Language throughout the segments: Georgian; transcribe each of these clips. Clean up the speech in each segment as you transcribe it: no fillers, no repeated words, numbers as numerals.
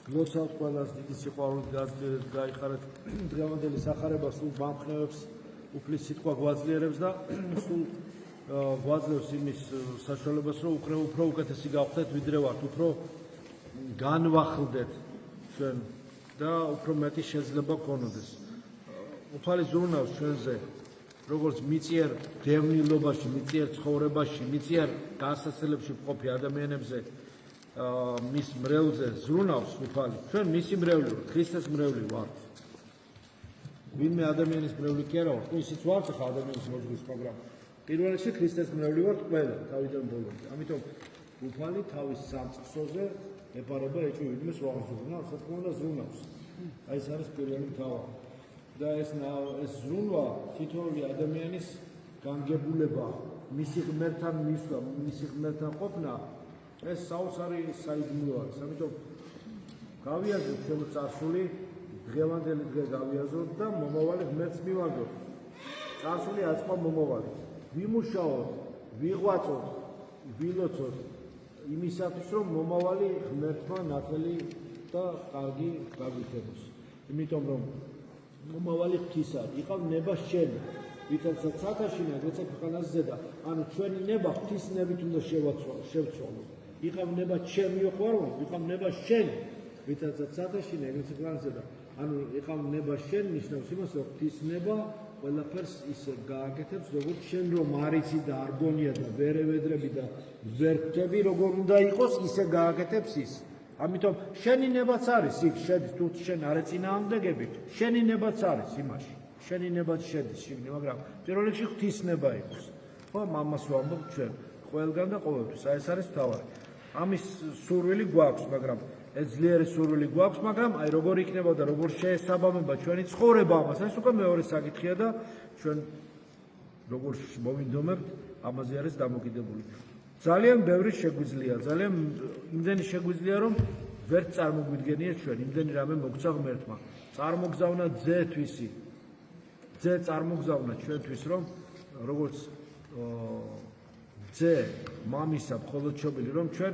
ლოცავთ ყველას დიდი სიყვარულით გაიხარეთ დღევანდელი სახარება სულ ბამხნევებს უფლის სიტყვა გვაძლიერებს და სულ გვაძლევს იმის საშუალებას რომ უფრო უკეთესი გავხდეთ ვიდრე ვართ უფრო განვახლდეთ ჩვენ და უფრო მეტი შეიძლება გქონოდეს უფალი ზრუნავს ჩვენზე როგორც მიწიერ დევნილობაში მიწიერ ცხოვრებაში მიწიერ განსაცდელებში მყოფი ადამიანებზე მის მრევლზე ზრუნავს უფალი ჩვენ მისი მრევლი ვართ ქრისტეს მრევლი ვართ ვინმე ადამიანის მრევლი კი არა ვართ ისიც ვართ ხა ადამიანის მოძღვრის მაგრამ პირველ რიგში ქრისტეს მრევლი ვართ ყველა თავიდან ბოლომდე ამიტომ უფალი თავის სამწყსოზე ეპარება ეჭვი ვინმეს ვარ ზრუნავს რა თქმა უნდა ზრუნავს აი ეს არის პირველი მთავარი და ეს ზრუნვა თითოეული ადამიანის განგებულება მისი ღმერთთან მისვლა მისი ღმერთთან ყოფნა ეს საოცარი საიდუმლო არის ამიტომ გავიაზროთ ჩვენ წარსული დღევანდელი დღე გავიაზროთ და მომავალი ღმერთს მივაგოთ წარსული აწყვა მომავალი ვიმუშაოთ ვიღვაწოთ ვილოცოთ იმისათვის რომ მომავალი ღმერთმა ნათელი და კარგი გაგვითებოს იმიტომ რომ მომავალი ღვთისა იყავ ნება შენ ვითარცა ცათაშინა როცა ქვეყანას ზედა ანუ ჩვენი ნება ღვთის ნებით უნდა შევცვალო იყავ ნება ჩემი ოყვარო იყავ ნება შენ ვითარცა ცათაშინა როცა ქვეყანას ზედა ანუ იყავ ნება შენ ნიშნავს იმას რომ ღვთის ნება ყველაფერს ისე გააკეთებს როგორც შენ რომ არიცი და არ გონია და ვერ ევედრები და ვერ ხვდები როგორ უნდა იყოს ისე გააკეთებს ის ამიტომ შენი ნებაც არის იქ შედის თუ შენ არ ეწინააღმდეგები შენი ნებაც არის იმაში შენი ნებაც შედის შიგნით მაგრამ პირველ რიგში ღვთის ნება იყოს ხო მამას ვამბობ ჩვენ ყველგან და ყოველთვის აი ეს არის მთავარი ამის სურვილი გვაქვს მაგრამ ეს ძლიერი სურვილი გვაქვს მაგრამ აი როგორ იქნება და როგორ შეესაბამება ჩვენი ცხოვრება ამას ეს უკვე მეორე საკითხია და ჩვენ როგორ მოვინდომებთ ამაზე არის დამოკიდებული ძალიან ბევრი შეგვიძლია ძალიან იმდენი შეგვიძლია რომ ვერ წარმოგვიდგენია ჩვენ იმდენი რამე მოგცა ღმერთმა წარმოგზავნა ძე თვისი ძე წარმოგზავნა ჩვენთვის რომ როგორც ძე მამისა მხოლოდ შობილი რომ ჩვენ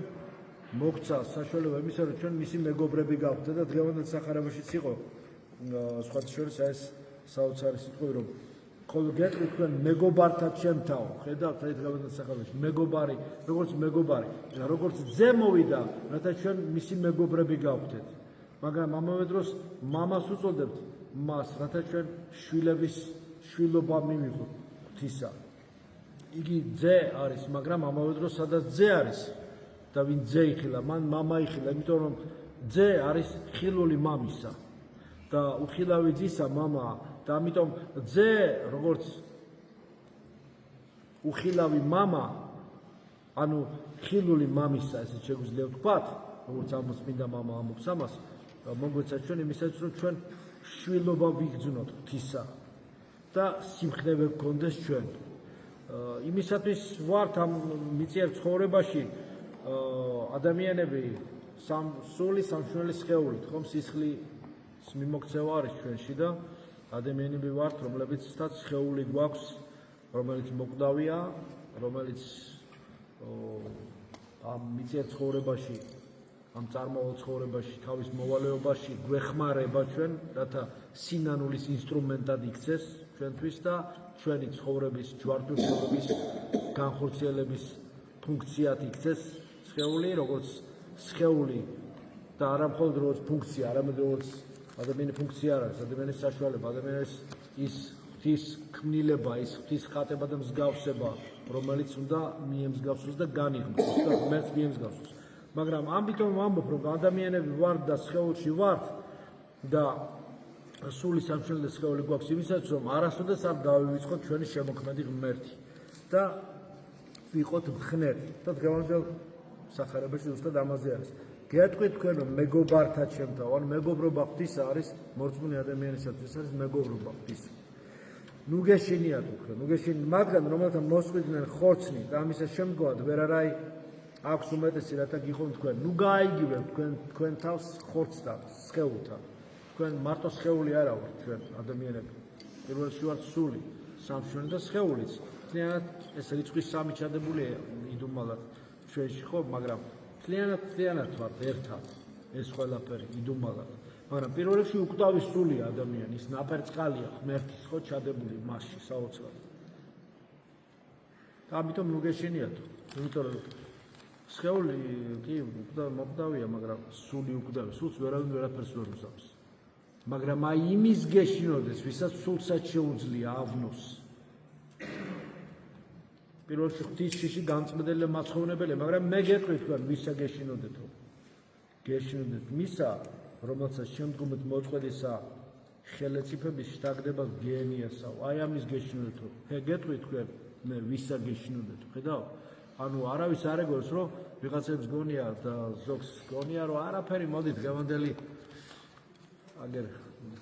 მოგცა საშუალება იმისა რომ ჩვენ მისი მეგობრები გავხდეთ და დღევანდელ სახარებაშიც იყო სხვათა შორის ეს საოცარი სიტყვები რომ ხოლო გეტყვით თქვენ მეგობართა ჩემთაო ხედავთ აი დღევანდელ სახარებაში მეგობარი როგორც მეგობარი და როგორც ძე მოვიდა რათა ჩვენ მისი მეგობრები გავხდეთ მაგრამ ამავე დროს მამას უწოდებთ მას რათა ჩვენ შვილების შვილობა მივიღოთ ღვთისა იგი ძე არის მაგრამ ამავე დროს სადაც ძე არის და ვინ ძე იხილა მან მამა იხილა იმიტომ რომ ძე არის ხილული მამისა და უხილავი ძისა მამაა და ამიტომ ძე როგორც უხილავი მამა ანუ ხილული მამისა ესე შეგვიძლია ვთქვათ როგორც ამას მინდა მამა ამბობს ამას მოგვეცა ჩვენ იმისაც რომ ჩვენ შვილობა ვიგრძნოთ ღვთისა და სიმხნევე გქონდეს ჩვენ იმისათვის ვართ ამ მიწიერ ცხოვრებაში ადამიანები სული სამშველის სხეულით ხომ სისხლის მიმოქცევა არის ჩვენში და ადამიანები ვართ რომლებიცაც სხეული გვაქვს რომელიც მოკვდავია რომელიც ამ მიწიერ ცხოვრებაში ამ წარმავალ ცხოვრებაში თავის მოვალეობაში გვეხმარება ჩვენ რათა სინანულის ინსტრუმენტად იქცეს ჩვენთვის და ჩვენი ცხოვრების ჯვარდუშობის განხორციელების ფუნქციად იქცეს სხეული როგორც სხეული და არა მხოლოდ როგორც ფუნქცია არამედ როგორც ადამიანის ფუნქცია არის ადამიანის საშუალება ადამიანის ის ღვთის ქმნილება ის ღვთის ხატება და მსგავსება რომელიც უნდა მიემსგავსოს და განიღმოს და ღმერთს მიემსგავსოს მაგრამ ამიტომ ვამბობ რომ ადამიანები ვართ და სხეულში ვართ და სული სამშველის სხეული გვაქვს იმისაც რომ არასოდეს არ დავივიწყოთ ჩვენი შემოქმედი ღმერთი და ვიყოთ მხნეთი და დღევანდელ სახარებაში ზუსტად ამაზე არის გეტყვით თქვენ რომ მეგობართა ჩემთაო ან მეგობრობა ღვთისა არის მორწმუნე ადამიანისათვის ეს არის მეგობრობა ღვთისა ნუ გეშინიათ თქვენ ნუ გეშინიათ მაგრამ რომელთა მოსყიდნენ ხორცნი და ამისა შემდგომად ვერ არაი აქვს უმეტესი რათა გიყო თქვენ ნუ გააიგივებთ თქვენ თავს ხორცთან სხეულთან თქვენ მარტო სხეული არა ვართ ჩვენ ადამიანები პირველ რიგში ვართ სული სამშვენი და სხეულიც თლიანად ეს რიცხვი სამი ჩადებულია იდუმალად ჩვენში ხო მაგრამ თლიანად ვართ ერთად ეს ყველაფერი იდუმალად. მაგრამ პირველ რიგში უკვდავის სულია ადამიანი, ის ნაპერწკალია ღმერთის ხო ჩადებული მასში საოცრად. და ამიტომ ნუ გეშინიათო, იმიტომ რომ სხეული კი მოკვდავია, მაგრამ სული უკვდავი, სულს ვერავინ ვერაფერს ვერ უზავს. მაგრამ აი იმის გეშინოდეს, ვისაც სულსაც შეუძლია ავნოს. პირველ რიგში ღვთის შიში განწმენდელი მაცხოვრებელია, მაგრამ მე გეტყვით თქვენ ვისა გეშინოდეთო. გეშინოდეთ მისა, რომელსაც შემდგომით მოწყვეტისა ხელეწიფების შთაგდება გენიასა. აი ამის გეშინოდეთო. მე გეტყვით თქვენ მე ვისა გეშინოდეთო. ხედავ? ანუ არავის არ ეგოს რომ ვიღაცებს გონია და ზოგს გონია რომ არაფერი მოდი დღევანდელი აგერ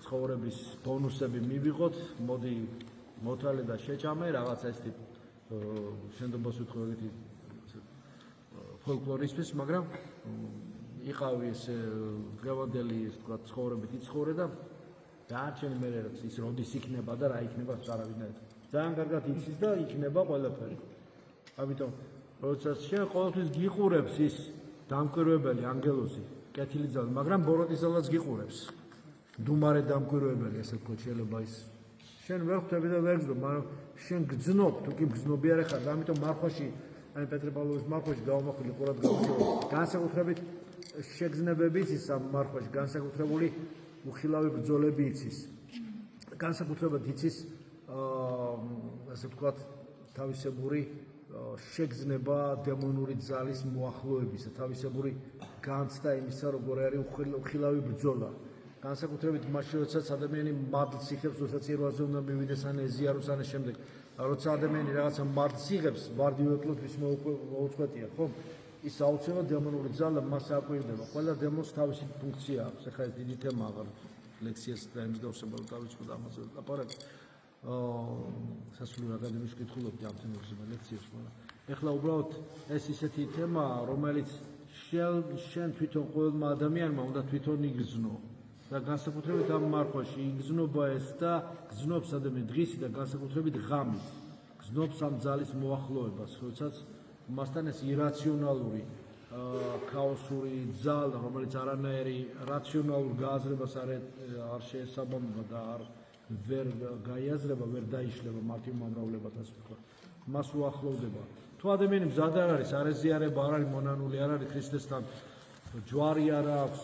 ცხოვრების ბონუსები მივიღოთ, მოდი მოთვალე და შეჭამე რაღაცა ეს ტიპი შენდობას ვთქვი ეგეთი ფოლკლორისთვის, მაგრამ იყავი ეს დღევანდელი ეს თქვა ცხოვრებით იცხოვრე და დაარჩენი მე ის როდის იქნება და რა იქნება არავინ არ ძალიან კარგად იცის და იქნება ყველაფერი. ამიტომ როდესაც შენ ყოველთვის გიყურებს ის დამკვირვებელი ანგელოზი, კეთილი ძალა, მაგრამ ბოროტისალაც გიყურებს. დუმარე დამკვირვებელი, ესე ვთქვათ, შეიძლება ის. შენ ვერ ხვდები და ვერ გძნობ, მაგრამ შენ გძნობ, თუ კი მგზნობიარე ხარ, ამიტომ მარხვაში, აი პეტრე პავლოვის მარხვაში დავამახვილე ყურად გავუშვებ. განსაკუთრებით შეგრძნებები იცის ამ მარხვაში, განსაკუთრებული უხილავი ბრძოლები იცის. განსაკუთრებად იცის ასე ვთქვათ, თავისებური შეგრძნება დემონური ძალის მოახლოებისა, თავისებური განცდა იმისა, როგორ არის უხილავი ბრძოლა. განსაკუთრებით მაშინ, როდესაც ადამიანი მადლს იღებს, როდესაც ირვაზე უნდა მივიდეს ან ეზიაროს ან შემდეგ. როცა ადამიანი რაღაცა მადლს იღებს, ვარდივეკლოდ ვის მოუწყვეტია, ხო? ის აუცილებლად დემონური ძალა მას აკვირდება. ყველა დემონს თავისი ფუნქცია აქვს. ეხლა ეს დიდი თემა აღარ ლექციას დაემსგავსება, დავიწყო და ამაზე ლაპარაკი. სასულიერო აკადემიაში კითხულობდი ამ თემებზე ლექციებს, მაგრამ ეხლა უბრალოდ ეს ისეთი თემაა, რომელიც შენ თვითონ ყოველმა ადამიანმა უნდა თვითონ იგრძნო. და განსაკუთრებით ამ მარხვაში იგრძნობა ეს და გრძნობს ადამიანი დღისი და განსაკუთრებით ღამით. გრძნობს ამ ძალის მოახლოებას, როდესაც მასთან ეს ირაციონალური ქაოსური ძალა, რომელიც არანაირი რაციონალურ გააზრებას არ შეესაბამება და არ ვერ გაიაზრება, ვერ დაიშლება მათი მომრავლებად, ასე ვთქვათ. მას უახლოვდება. თუ ადამიანი მზად არ არის, არ ეზიარება, არ არის მონანული, არ არის ქრისტესთან, ჯვარი არ აქვს,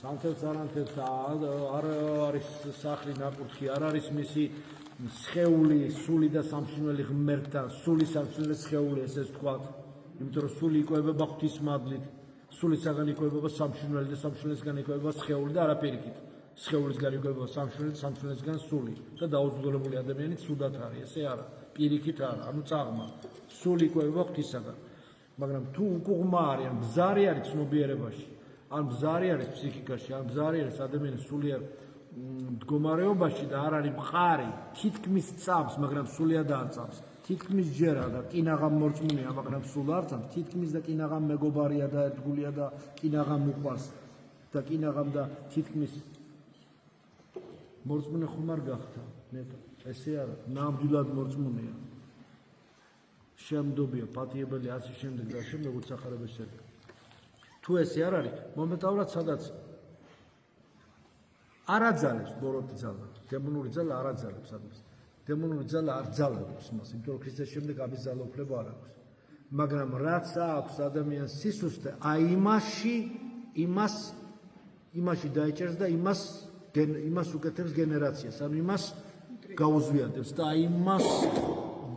სანთელს არ ანთელს, არ არის სახლი ნაკურთხი, არ არის მისი სხეული, სული და სამშინველი ღმერთთან, სული სამშინველი სხეული, ესე ვთქვათ. იმიტომ რომ სული იკვებება ღვთის მადლით, სულისაგან იკვებება სამშინველი და სამშინველისგან იკვებება სხეული და არაფერიქით. სხეულისგან იკვებება სამშინველი, სამშინველისგან სული და დაუძღვრებული ადამიანი ცუდად არის, ესე არა, პირიქით არა, ანუ წაღმა. სული იკვებება ღვთისაგან. მაგრამ თუ უკუღმა არის, ან ბზარი არის ცნობიერებაში, ან ბზარი არის ფსიქიკაში, ან ბზარი არის ადამიანის სულიერ მდგომარეობაში და არ არის მყარი, თითქმის წამს, მაგრამ სულიად არ წამს. თითქმის ჯერა და კინაღამ მორწმუნეა, მაგრამ სულ არ წამს, თითქმის და კინაღამ მეგობარია და ერთგულია და კინაღამ უყვარს და კინაღამ და თითქმის მორწმუნე ხომ არ გახდა, ნეტო, ესე არა, ნამდვილად მორწმუნეა. შემდობია, პატიებელი, ასე შემდეგ და შემდეგ უცახარების შემდეგ. თუ ესე არ არის, მომენტალურად სადაც არ აძალებს ბოროტი ძალა, დემონური ძალა არ აძალებს ადამიანს. დემონური ძალა არ ძალებს მას, იმიტომ რომ ქრისტეს შემდეგ ამის ძალაუფლება არ აქვს. მაგრამ რაც აქვს ადამიანს სისუსტე, აი იმაში დაიჭერს და იმას უკეთებს გენერაციას, ანუ იმას გაუზვიადებს და აი იმას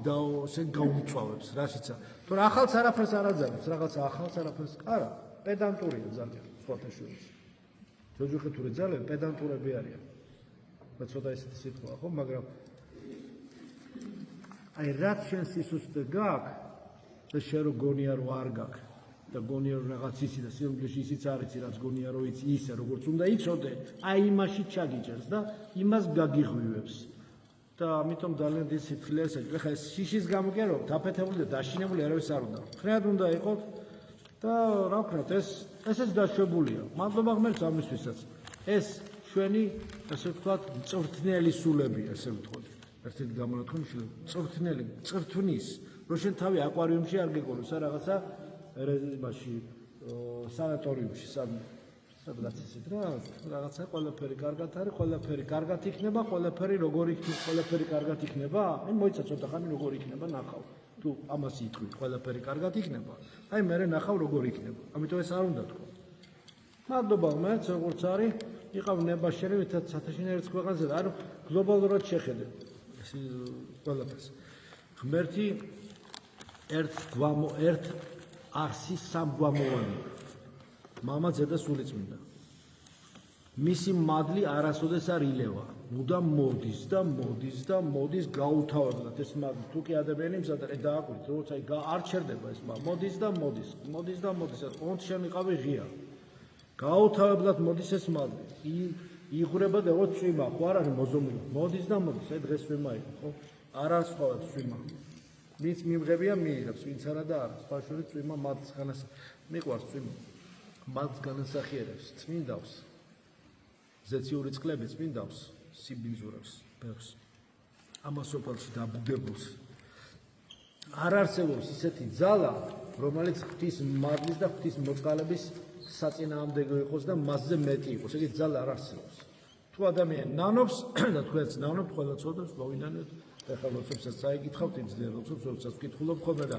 და ესე გაუმწვავებს, რაშიცა. თორე ახალს არაფერს არ აძალებს, რაღაცა ახალს არაფერს, არა, პედანტურია ძალიან სხვათა შორის. ჯოჯოხეთური ძალები პედანტურები არიან. და ცოტა ისეთი სიტყვაა, ხო, მაგრამ აი რაც შენ სისუსტე გაქვს და შენ რო გონია რომ არ გაქვს და გონია რომ რაღაც იცი და სიუგლეში ისიც არ იცი, რაც გონია რომ იცი ისე როგორც უნდა იცოდე, აი იმაში ჩაგიჭერს და იმას გაგიღვივებს. და ამიტომ ძალიან დიდი სიფხილეა ეს. ეხლა ეს შიშის გამო კი არა, დაფეთებული და დაშინებული არავის არ უნდა. ხრად უნდა იყოთ და რა ვქნათ, ესეც დაშვებულია. მადლობა ღმერთს ამისთვისაც. ეს ჩვენი, ასე ვთქვათ, მწვრთნელი სულებია, ასე ვთქვათ. ერთ-ერთი გამონათქვამი მწვრთნელი, მწვრთნის, რომ შენ თავი აკვარიუმში არ გეკოლოს, რაღაცა რეზიმაში, სანატორიუმში, სადღაც ისეთ რა, რაღაცა ყველაფერი კარგად არის, ყველაფერი კარგად იქნება, ყველაფერი როგორ იქნება, ყველაფერი კარგად იქნება? აი მოიცა ცოტა ხანი როგორ იქნება ნახავ. თუ ამას იტყვი, ყველაფერი კარგად იქნება. აი მე ნახავ როგორ იქნება. ამიტომ ეს არ უნდა თქვა. მადლობა მეც როგორც არის, იყავ ნებაშერი ვითაც 1001 ქვეყანაზე, ანუ გლობალურად შეხედებ ეს ყველაფერს. ღმერთი ერთ არსის სამგვამოვანი. მამა ძე და სულიწმინდა. მისი მადლი არასოდეს არ ილევა. მუდამ მოდის და მოდის და მოდის გაუთავებლად ეს მადლი. თუ კი ადამიანი მზადარ დააკვირდით, როცა არ ჩერდება ეს მოდის და მოდის, მოდის და მოდის. ოღონდ შემიყავი ღია. გაუთავებლად მოდის ეს მადლი. იღვრება და ოც წვიმა, ხო არ არის მოზომული. მოდის და მოდის, აი დღეს წვიმა იყო, ხო? არ არის ყოველ წვიმა. ვინც მიმღებია მიიღებს, ვინც არა და არა. სხვა შორის წვიმა მადლს მიყვარს წვიმა. მადლს განასახიერებს, წმინდავს. ზეციური წყლები წმინდავს, სიბინძურებს, ბევრს. ამას სოფელში დაბუდებულს. არ არსებობს ისეთი ძალა, რომელიც ღვთის მადლის და ღვთის მოწყალების საწინააღმდეგო იყოს და მასზე მეტი იყოს. ეგეთი ძალა არ არსებობს. თუ ადამიანი ნანობს და თქვენც ნანობთ, ყველა ცოდავს, მოვინანოთ, ეხლა როდესაც წაიკითხავთ, იმძლეა, როდესაც ვკითხულობ ხოლმე და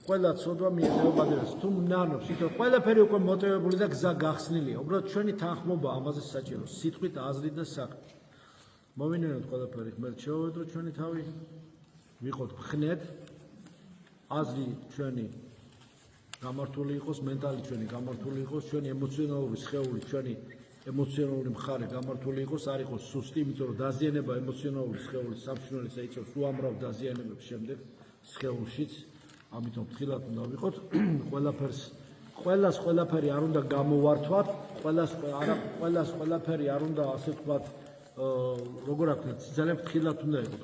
ყველა ცოდვა მიეღება ადამიანს. თუ ნანობს, ითო ყველაფერი უკვე მოტივებული და გზა გახსნილია. უბრალოდ ჩვენი თანხმობა ამაზე საჭიროა, სიტყვით, აზრით და საქმით. მოვინანოთ ყველაფერი, ღმერთ შევავედროთ ჩვენი თავი, ვიყოთ ხნედ, აზრი ჩვენი გამართული იყოს, მენტალი ჩვენი გამართული იყოს, ჩვენი ემოციონალური სხეული, ჩვენი ემოციონალური მხარე გამართული იყოს, არ იყოს სუსტი, იმიტომ რომ დაზიანება ემოციონალური სხეულის სამშინველის ეწევს უამრავ დაზიანებებს შემდეგ სხეულშიც. ამიტომ ფრთხილად უნდა ვიყოთ, ყველაფერი არ უნდა გამოვართვათ, ყველაფერი არ უნდა ასე ვთქვათ, როგორ აქვთ, ძალიან ფრთხილად უნდა იყოთ.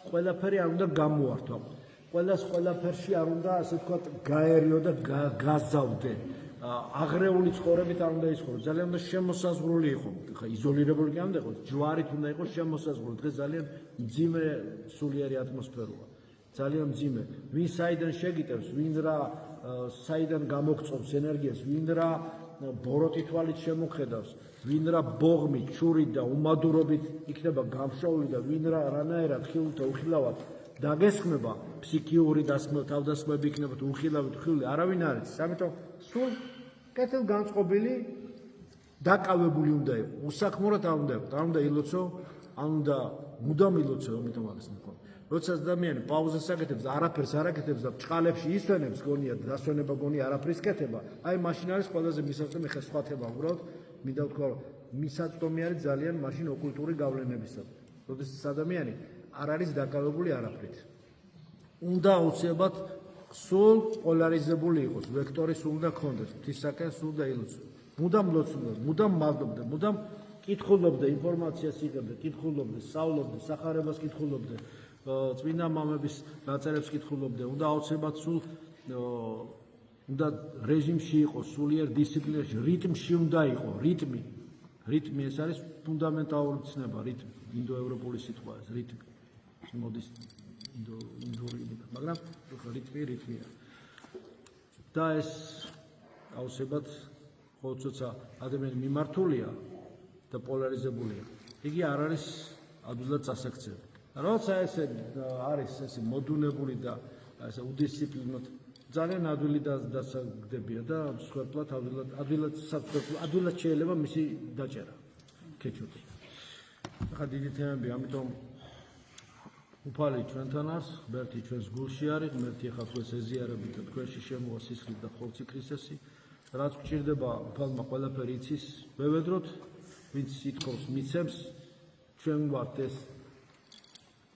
ყველაფერი არ უნდა გამოვართვათ. ყველაფერში არ უნდა ასე ვთქვათ, გაერიო და გაზავდე. აღრეული ცხოვრებით არ უნდა იცხოვრო. ძალიან უნდა შემოსაზღვრული იყო. ხა იზოლირებული კი არ უნდა იყოს, ჯვარით უნდა იყოს შემოსაზღვრული. დღეს ძალიან მძიმე სულიერი ატმოსფეროა. ძალიან მძიმე. ვინ საიდან შეგიტევს, ვინ რა საიდან გამოგწობს ენერგიას, ვინ რა ბოროტი თვალით შემოხედავს, ვინ რა ბოღმით, ჩურით და უმადურობით იქნება გამშოვლი და ვინ რა რანაირად ხილულთა უხილავად დაგესხმება, ფსიქიური თავდასხმები იქნება თუ უხილავით ხილული, არავინ არ იცის. ამიტომ სულ კეთილგანწყობილი დაკავებული უნდა იყო. უსაქმურად არ უნდა იყო. არ უნდა ილოცო, არ უნდა მუდამ ილოცო, ამიტომ არის ნახო. როდესაც ადამიანი პაუზას აკეთებს, არაფერს არ აკეთებს და ჭყალებში ისვენებს, გონია დასვენება გონია არაფრის კეთება, აი მაშინ არის ყველაზე მისაწვდომი ხე სხვა თემა უბრალოდ მინდა ვთქვა, რომ მისაწვდომი არის ძალიან მაშინ ოკულტური გავლენებისადმი. როდესაც ადამიანი არ არის დაკავებული არაფრით. უნდა აუცილებლად სულ პოლარიზებული იყოს, ვექტორი სულ უნდა ქონდეს, ღვთისაკენ სულ და ილოცო. მუდამ ლოცულობდა, მუდამ მადლობდა, მუდამ კითხულობდა, ინფორმაციას იღებდა, კითხულობდა, სწავლობდა, სახარებას კითხულობდა, წმინდა მამების დაწერებს კითხულობდა, უნდა აუცილებლად სულ უნდა რეჟიმში იყოს, სულიერ დისციპლინაში, რიტმში უნდა იყოს, რიტმი ეს არის ფუნდამენტალური ცნება, რიტმი, ინდოევროპული სიტყვა ეს რიტმი. მოდის ინდური, მაგრამ რიტმია. და ეს აუცილებლად ხოცა ადამიანი მიმართულია და პოლარიზებულია. იგი არ არის ადვილად წასაქცევი. როცა ესე არის ესე მოდულებული და ესე უდისციპლინოდ ძალიან ადვილი დასაგდებია და მსხვერპლად ადვილად შეიძლება მისი დაჭერა ქეჩუთი. ახლა დიდი თემები, ამიტომ უფალი ჩვენთან არის, ღმერთი ჩვენს გულში არის, ღმერთი ახლა თქვენს ეზიარებით და თქვენში შემოვა სისხლით და ხორცი ქრისტესი. რაც გჭირდება, უფალმა ყველაფერი იცის, ვევედროთ, ვინც ითხოვს მიცემს, ჩვენ ვართ ეს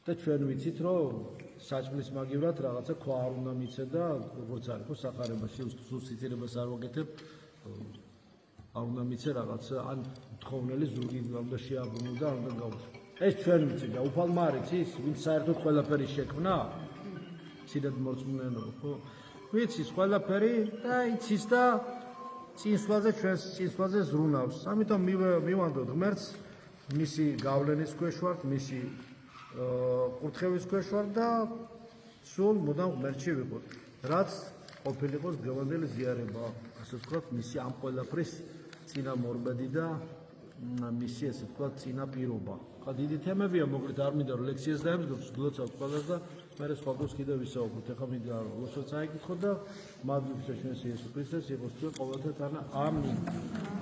და ჩვენ ვიცით, რომ საჭმლის მაგივრად რაღაცა ქვა არ უნდა მიცე და როგორც არის, ხო, სახარებაში სულსიცირებას არ ვაკეთებ, არ უნდა მიცე რაღაცა, ან მთხოვნელი ზურგი უნდა შეაბრუნო და არ უნდა გავუშვა. ეს ჩვენ ვიცით და უფალმა არ იცის, ვინც საერთოდ ყველაფერი შექმნა, ციდად მორწმუნეობა, ხო? ვიცის ყველაფერი და იცის და წინსვლაზე ჩვენს წინსვლაზე ზრუნავს. ამიტომ მივანდოთ ღმერთს, მისი გავლენის ქვეშ ვართ, მისი კურთხევის ქვეშ ვართ და სულ მუდამ ღმერთში ვიყოთ, რაც ყოფილიყოს დღევანდელი ზიარება. ასე ვთქვათ, მისი ამ ყველაფრის წინამორბედი და მისი ესე ვთქვათ, წინაპირობა. ხა დიდი თემებია, მოკლედ არ მინდა რომ ლექციას დაემსგავსო, გულოცავთ ყველას და მე სხვა დროს კიდევ ვისაუბროთ. ეხლა მინდა რომ გულოცავთ წაიკითხოთ და მადლობა ჩვენს იესო ქრისტეს, იყოს თქვენ ყოველთა თანა. ამინ.